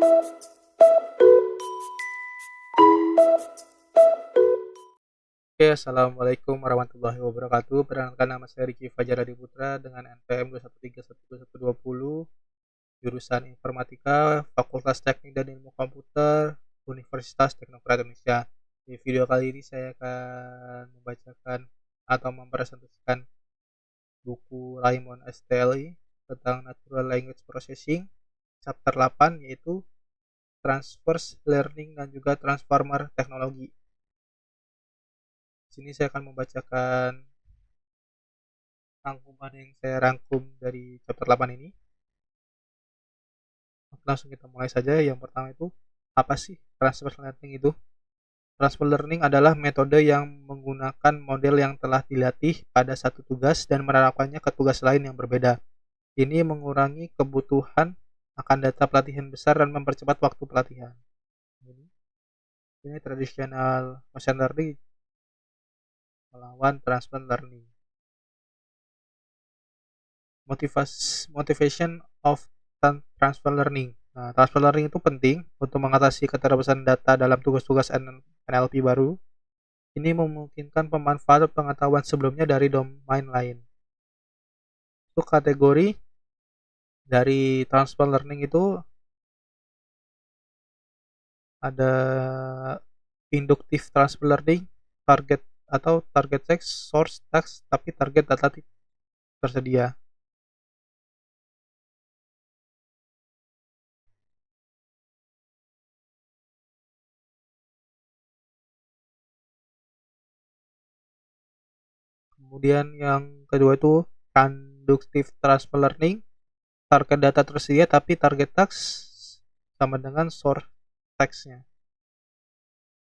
Oke, assalamualaikum warahmatullahi wabarakatuh. Perkenalkan, nama saya Riki Fajar Adi Putra dengan NPM 2131120, jurusan Informatika, Fakultas Teknik dan Ilmu Komputer, Universitas Teknokraт Indonesia. Di video kali ini saya akan membacakan atau mempresentasikan buku Raymond Esteli tentang Natural Language Processing, chapter 8, yaitu Transverse Learning dan juga Transformer Teknologi. Di sini saya akan membacakan rangkuman yang saya rangkum dari chapter 8 ini. Langsung kita mulai saja. Yang pertama itu, apa sih transverse learning itu? Transverse learning adalah metode yang menggunakan model yang telah dilatih pada satu tugas dan menerapkannya ke tugas lain yang berbeda. Ini mengurangi kebutuhan akan data pelatihan besar dan mempercepat waktu pelatihan. Ini tradisional machine learning melawan transfer learning. Motivation of transfer learning. Nah, transfer learning itu penting untuk mengatasi keterbatasan data dalam tugas-tugas NLP baru. Ini memungkinkan pemanfaatan pengetahuan sebelumnya dari domain lain. Untuk kategori dari transfer learning itu ada inductive transfer learning, target text, source text, tapi target data tersedia. Kemudian yang kedua itu inductive transfer learning, target data tersedia tapi target text sama dengan source text-nya.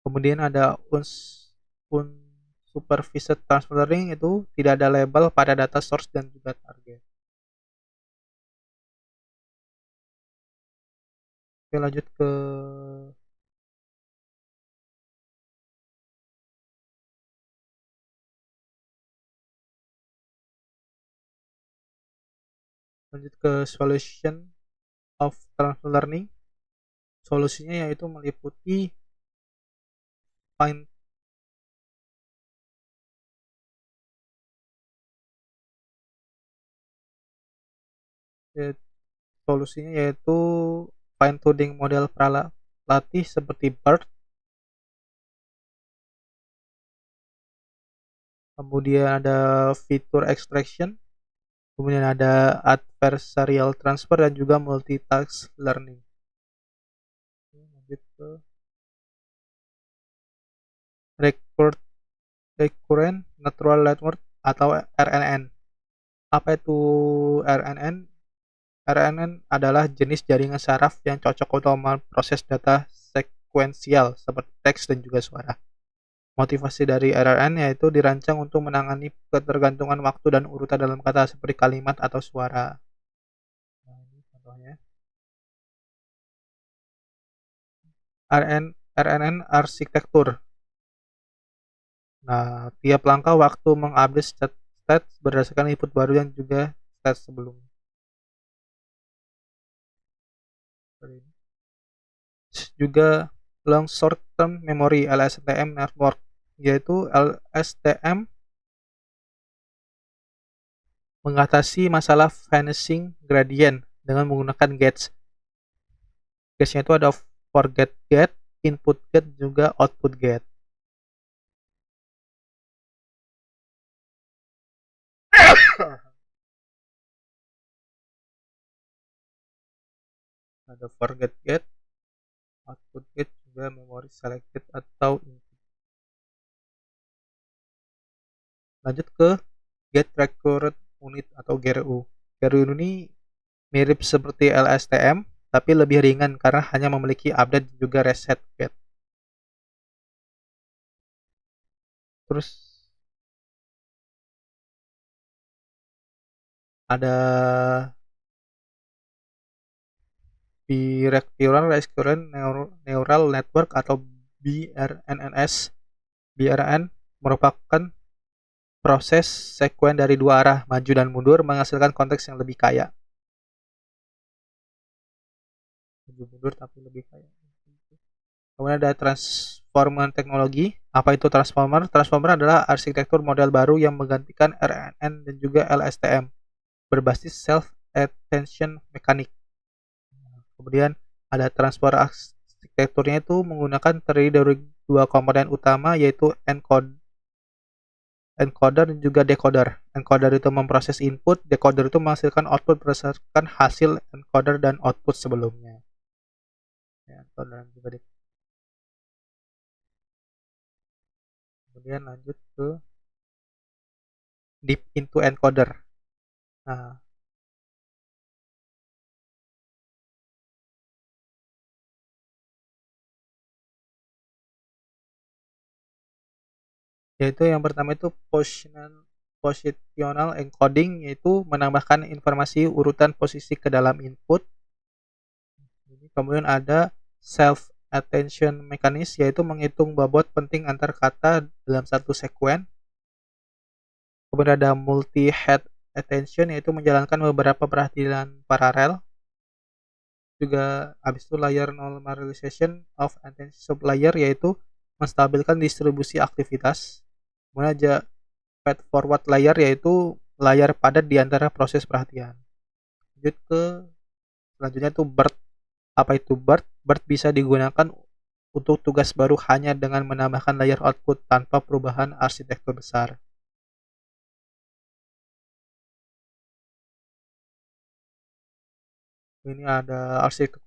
Kemudian ada unsupervised transfer learning, itu tidak ada label pada data source dan juga target. Oke, lanjut ke solution of transfer learning. Solusinya yaitu meliputi fine tuning model pralatih seperti BERT. Kemudian ada fitur extraction, kemudian ada adversarial transfer dan juga multitask learning. Lanjut ke recurrent neural network atau RNN. Apa itu RNN? RNN adalah jenis jaringan saraf yang cocok untuk memproses data sekuensial seperti teks dan juga suara. Motivasi dari RNN yaitu dirancang untuk menangani ketergantungan waktu dan urutan dalam kata seperti kalimat atau suara. Nah, ini contohnya. RNN arsitektur. Nah, tiap langkah waktu mengupdate state berdasarkan input baru yang juga state sebelumnya. Juga long short term memory LSTM network, yaitu LSTM mengatasi masalah vanishing gradient dengan menggunakan gates. Gatesnya itu ada forget gate, input gate, juga output gate. Ada forget gate, output gate, juga memory selected atau input. Lanjut ke gate recurrent unit atau GRU. GRU ini mirip seperti LSTM tapi lebih ringan karena hanya memiliki update juga reset gate. Terus ada Recurrent Neural Network atau BRNNS. BRN merupakan proses sekuen dari dua arah, maju dan mundur, menghasilkan konteks yang lebih kaya. maju mundur tapi lebih kayak gitu. Kemudian ada transformer teknologi. Apa itu transformer? Transformer adalah arsitektur model baru yang menggantikan RNN dan juga LSTM berbasis self attention mechanic. Kemudian ada transformer arsitekturnya itu menggunakan terdiri dari dua komponen utama, yaitu encoder dan juga decoder. Encoder itu memproses input, decoder itu menghasilkan output berdasarkan hasil encoder dan output sebelumnya. Ya, encoder dan juga decoder. Kemudian lanjut ke deep into encoder. Nah, yaitu yang pertama itu positional encoding, yaitu menambahkan informasi urutan posisi ke dalam input. Kemudian ada self attention mechanism, yaitu menghitung bobot penting antar kata dalam satu sekuen. Kemudian ada multi head attention, yaitu menjalankan beberapa perhatian paralel. Juga habis itu layer normalization of attention sublayer, yaitu menstabilkan distribusi aktivitas. Kemudian ada feed forward layer, yaitu layar padat di antara proses perhatian. Lanjut ke selanjutnya itu BERT. Apa itu BERT? BERT bisa digunakan untuk tugas baru hanya dengan menambahkan layer output tanpa perubahan arsitektur besar. Ini ada arsitektur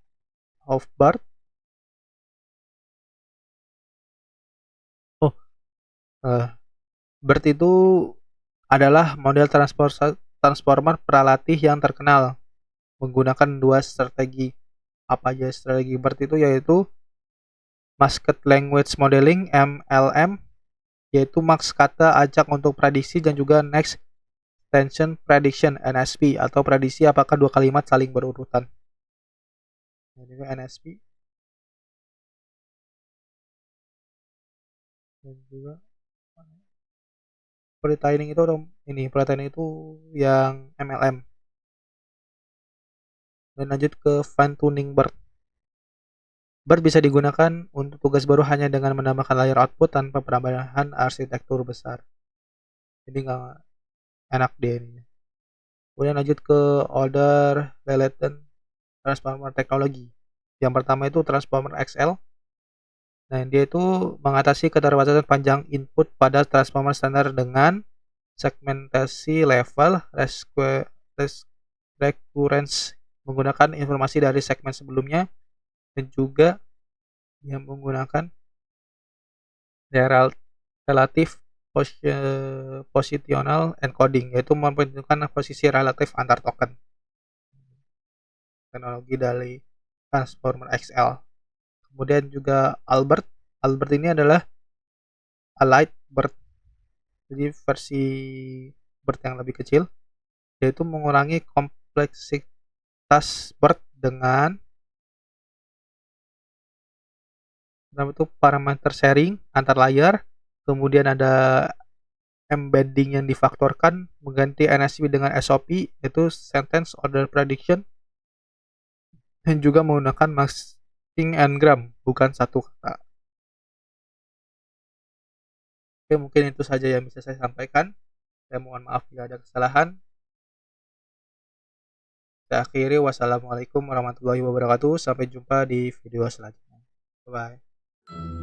of BERT. Oh, BERT itu adalah model transformer pralatih yang terkenal menggunakan dua strategi. Apa aja strategi BERT itu? Yaitu Masked Language Modeling (MLM), yaitu max kata acak untuk prediksi, dan juga Next Extension Prediction (NSP) atau prediksi apakah dua kalimat saling berurutan. Ini NSP. Dan juga pre-training itu yang MLM. Dan lanjut ke fine tuning BERT. BERT bisa digunakan untuk tugas baru hanya dengan menambahkan layer output tanpa penambahan arsitektur besar. Jadi nggak enak deh ini. Kemudian lanjut ke order related transformer teknologi. Yang pertama itu transformer XL. Nah, dia itu mengatasi keterbatasan panjang input pada transformer standar dengan segmentasi level recurrence menggunakan informasi dari segmen sebelumnya, dan juga yang menggunakan relatif positional encoding, yaitu memperhitungkan posisi relatif antar token. Teknologi dari transformer XL. Kemudian juga Albert. Albert ini adalah Allied BERT, jadi versi BERT yang lebih kecil, yaitu mengurangi kompleksitas BERT dengan itu parameter sharing antar layer. Kemudian ada embedding yang difaktorkan, mengganti NSP dengan SOP, yaitu Sentence Order Prediction, dan juga menggunakan masking n-gram, bukan satu kata. Oke, mungkin itu saja yang bisa saya sampaikan. Saya mohon maaf jika ada kesalahan. Saya akhiri. Wassalamualaikum warahmatullahi wabarakatuh. Sampai jumpa di video selanjutnya. Bye-bye.